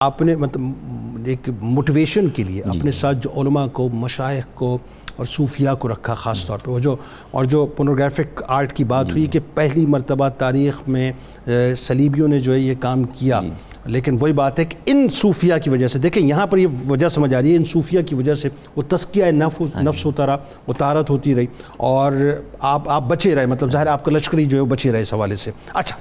آپ نے مطلب ایک موٹیویشن کے لیے اپنے ساتھ جو علماء کو، مشائخ کو اور صوفیاء کو رکھا خاص طور پہ، وہ جو پورنوگرافک آرٹ کی بات ہوئی کہ پہلی مرتبہ تاریخ میں صلیبیوں نے جو ہے یہ کام کیا، لیکن وہی بات ہے کہ ان صوفیاء کی وجہ سے، دیکھیں یہاں پر یہ وجہ سمجھ آ رہی ہے، ان صوفیاء کی وجہ سے وہ تزکیہ نفس ہوتا رہا، وہ طہارت ہوتی رہی اور آپ بچے رہے، مطلب ظاہر آپ کا لشکری جو ہے وہ بچے رہے اس حوالے سے۔ اچھا،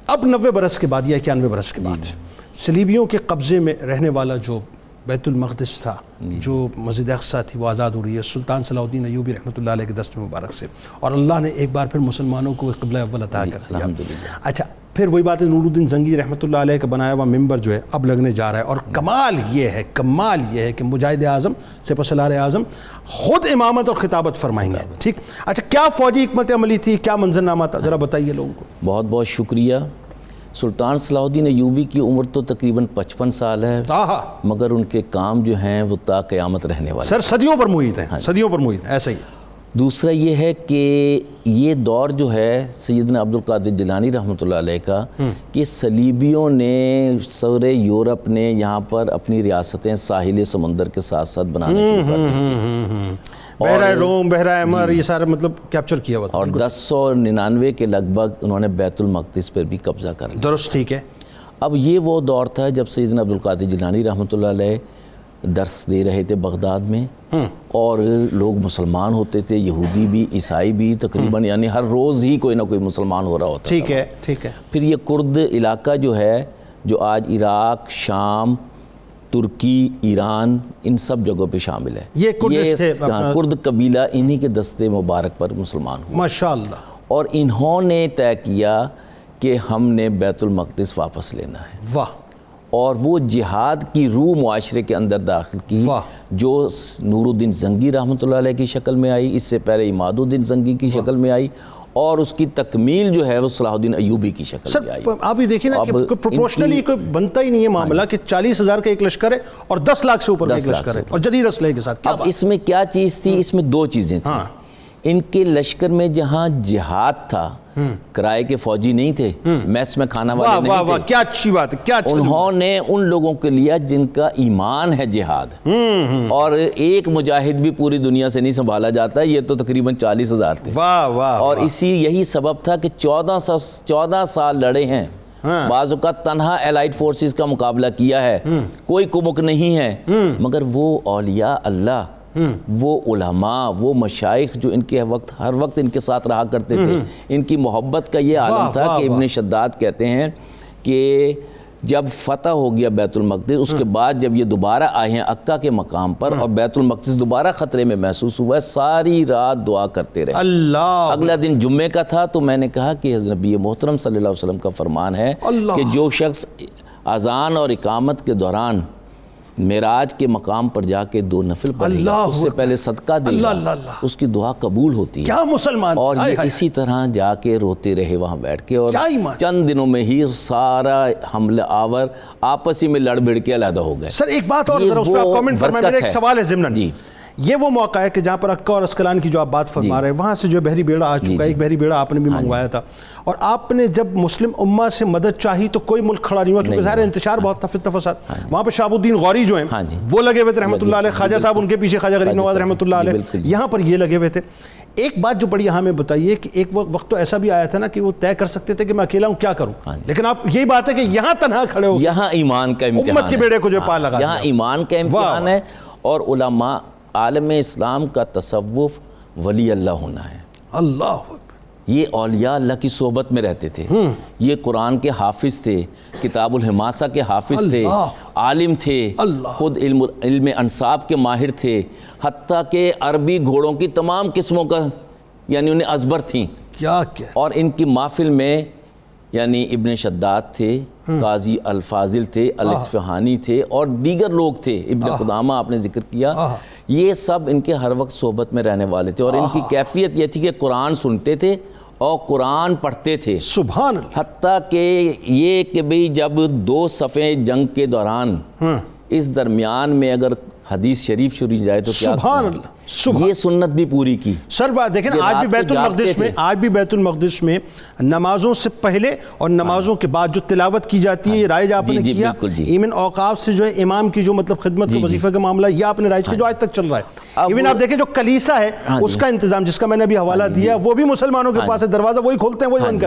اب 90 برس کے بعد یا 91 برس کے بعد صلیبیوں کے قبضے میں رہنے والا جو بیت المقدس تھا، جو مسجد اقصیٰ تھی، وہ آزاد ہو رہی ہے سلطان صلاح الدین ایوبی رحمۃ اللہ علیہ کے دست مبارک سے، اور اللہ نے ایک بار پھر مسلمانوں کو قبلہ اول عطا کر دیا۔ اچھا، پھر وہی بات ہے، نور الدین زنگی رحمۃ اللہ علیہ کا بنایا ہوا ممبر جو ہے اب لگنے جا رہا ہے، اور کمال یہ ہے کہ مجاہد اعظم سپہ سالار اعظم خود امامت اور خطابت فرمائیں گے۔ ٹھیک، اچھا، کیا فوجی حکمت عملی تھی، کیا منظرنامہ تھا، ذرا بتائیے لوگوں کو۔ بہت بہت شکریہ۔ سلطان صلاح الدین ایوبی کی عمر تو تقریباً 55 سال ہے، مگر ان کے کام جو ہیں وہ تا قیامت رہنے والے، سر صدیوں پر محیط ہیں، صدیوں پر محیط ہیں، ایسا ہی۔ دوسرا یہ ہے کہ یہ دور جو ہے سیدنا عبدالقادر جیلانی رحمۃ اللہ علیہ کا، کہ صلیبیوں نے سورے یورپ نے یہاں پر اپنی ریاستیں ساحل سمندر کے ساتھ ساتھ بنانے شروع کر دی تھی، بحیرہ روم، بحیرہ احمر، یہ سارا مطلب کیپچر کیا ہوا تھا، اور 1099 کے لگ بھگ انہوں نے بیت المقدس پر بھی قبضہ کر لیا۔ درست، ٹھیک ہے۔ اب یہ وہ دور تھا جب سیدنا عبدالقادر جیلانی رحمۃ اللہ علیہ درس دے رہے تھے بغداد میں، اور لوگ مسلمان ہوتے تھے، یہودی بھی، عیسائی بھی، تقریباً یعنی ہر روز ہی کوئی نہ کوئی مسلمان ہو رہا ہوتا تھا۔ ٹھیک ہے، ٹھیک ہے۔ پھر یہ کرد علاقہ جو ہے، جو آج عراق، شام، ترکی، ایران، ان سب جگہوں پہ شامل ہے، یہ کرد قبیلہ انہی کے دستے مبارک پر مسلمان ہوئے، ماشاءاللہ، اور انہوں نے طے کیا کہ ہم نے بیت المقدس واپس لینا ہے۔ واہ۔ اور وہ جہاد کی روح معاشرے کے اندر داخل کی، جو نور الدین زنگی رحمۃ اللہ علیہ کی شکل میں آئی، اس سے پہلے عماد الدین زنگی کی شکل میں آئی، اور اس کی تکمیل جو ہے وہ صلاح الدین ایوبی کی شکل میں آئی۔ آپ یہ دیکھیں نا کہ پروپورشنلی کوئی بنتا ہی نہیں ہے معاملہ کہ 40,000 کا ایک لشکر ہے اور 10 لاکھ سے اوپر کا ایک لشکر ہے، اور جدید اسلحے کے ساتھ۔ اب اس میں کیا چیز تھی؟ اس میں دو چیزیں تھیں۔ ان کے لشکر میں جہاں جہاد تھا، کرائے کے فوجی نہیں تھے، میس میں کھانا والے نہیں تھے، کیا اچھی بات ہے، کیا اچھی۔ انہوں نے ان لوگوں کے لیا جن کا ایمان ہے جہاد، اور ایک مجاہد بھی پوری دنیا سے نہیں سنبھالا جاتا، یہ تو تقریباً 40,000 تھے۔ اور یہی سبب تھا کہ 14 سال لڑے ہیں، بعض اوقات تنہا الائٹ فورسز کا مقابلہ کیا ہے، کوئی کمک نہیں ہے، مگر وہ اولیاء اللہ، وہ علماء، وہ مشائخ جو ان کے ہر وقت ان کے ساتھ رہا کرتے تھے، ان کی محبت کا یہ عالم تھا کہ ابن شداد کہتے ہیں کہ جب فتح ہو گیا بیت المقدس، اس کے بعد جب یہ دوبارہ آئے ہیں عکا کے مقام پر اور بیت المقدس دوبارہ خطرے میں محسوس ہوا ہے، ساری رات دعا کرتے رہے۔ اگلا دن جمعے کا تھا، تو میں نے کہا کہ حضرت نبی محترم صلی اللہ علیہ وسلم کا فرمان ہے کہ جو شخص اذان اور اقامت کے دوران معراج کے مقام پر جا کے 2 نفل پڑھے گا، اس سے پہلے صدقہ دے گا، اس کی دعا قبول ہوتی ہے۔ کیا مسلمان! اور یہ اسی طرح جا کے روتے رہے وہاں بیٹھ کے، اور چند دنوں میں ہی سارا حملہ آور آپس ہی میں لڑ بھڑ کے علیحدہ ہو گئے۔ سر ایک بات اور ذرا اس پہ آپ کامنٹ فرمائیں، میرا ایک سوال ہے ضمناً، یہ وہ موقع ہے کہ جہاں پر عکا اور اسکلان کی جو آپ بات فرما رہے ہیں، وہاں سے جو بحری بیڑا آ چکا ہے، ایک بحری بیڑا آپ نے بھی منگوایا تھا، اور آپ نے جب مسلم امہ سے مدد چاہی تو کوئی ملک کھڑا نہیں ہوا، کیونکہ ظاہر انتشار بہت تھا، فتنہ فساد۔ وہاں پہ شہاب الدین غوری جو ہیں وہ لگے ہوئے تھے رحمۃ اللہ علیہ، خواجہ صاحب ان کے پیچھے، خواجہ غریب نواز رحمۃ اللہ علیہ یہاں پر یہ لگے ہوئے تھے۔ ایک بات جو بڑی ہمیں بتائیے کہ ایک وقت تو ایسا بھی آیا تھا نا کہ وہ طے کر سکتے تھے کہ میں اکیلا ہوں کیا کروں، لیکن آپ یہی بات ہے کہ یہاں تنہا کھڑے ہو، یہاں ایمان کا امتحان، امت کے بیڑے کو جو پار لگا، یہاں ایمان کا امتحان ہے، اور علماء عالم اسلام کا تصوف ولی اللہ ہونا ہے۔ اللہ، یہ اولیاء اللہ کی صحبت میں رہتے تھے، یہ قرآن کے حافظ تھے، کتاب الحماسہ کے حافظ تھے، عالم تھے، خود علم انصاب کے ماہر تھے، حتیٰ کہ عربی گھوڑوں کی تمام قسموں کا یعنی انہیں ازبر تھیں۔ اور ان کی محفل میں یعنی ابن شداد تھے، قاضی الفاضل تھے، الاصفہانی تھے، اور دیگر لوگ تھے، ابن قدامہ آپ نے ذکر کیا، یہ سب ان کے ہر وقت صحبت میں رہنے والے تھے، اور ان کی کیفیت یہ تھی کہ قرآن سنتے تھے اور قرآن پڑھتے تھے، سبحان اللہ، حتیٰ کہ یہ کہ بھئی جب 2 صفیں جنگ کے دوران اس درمیان میں اگر حدیث شریف شروع جائے تو کیا سبحان اللہ، یہ سنت بھی پوری کی سر بات دیکھیں آج بھی بیت المقدس میں نمازوں سے پہلے اور نمازوں کے بعد جو تلاوت کی جاتی ہے، یہ رائج آپ نے کیا، ایون اوقاف سے جو ہے امام کی جو مطلب خدمت کا وظیفہ کا معاملہ یہ آپ نے رائج کیا جو آج تک چل رہا ہے۔ ایون آپ دیکھیں جو کلیسا ہے اس کا انتظام جس کا میں نے ابھی حوالہ دیا وہ بھی مسلمانوں کے پاس ہے، دروازہ وہی کھولتے ہیں وہی بند کرتے ہیں۔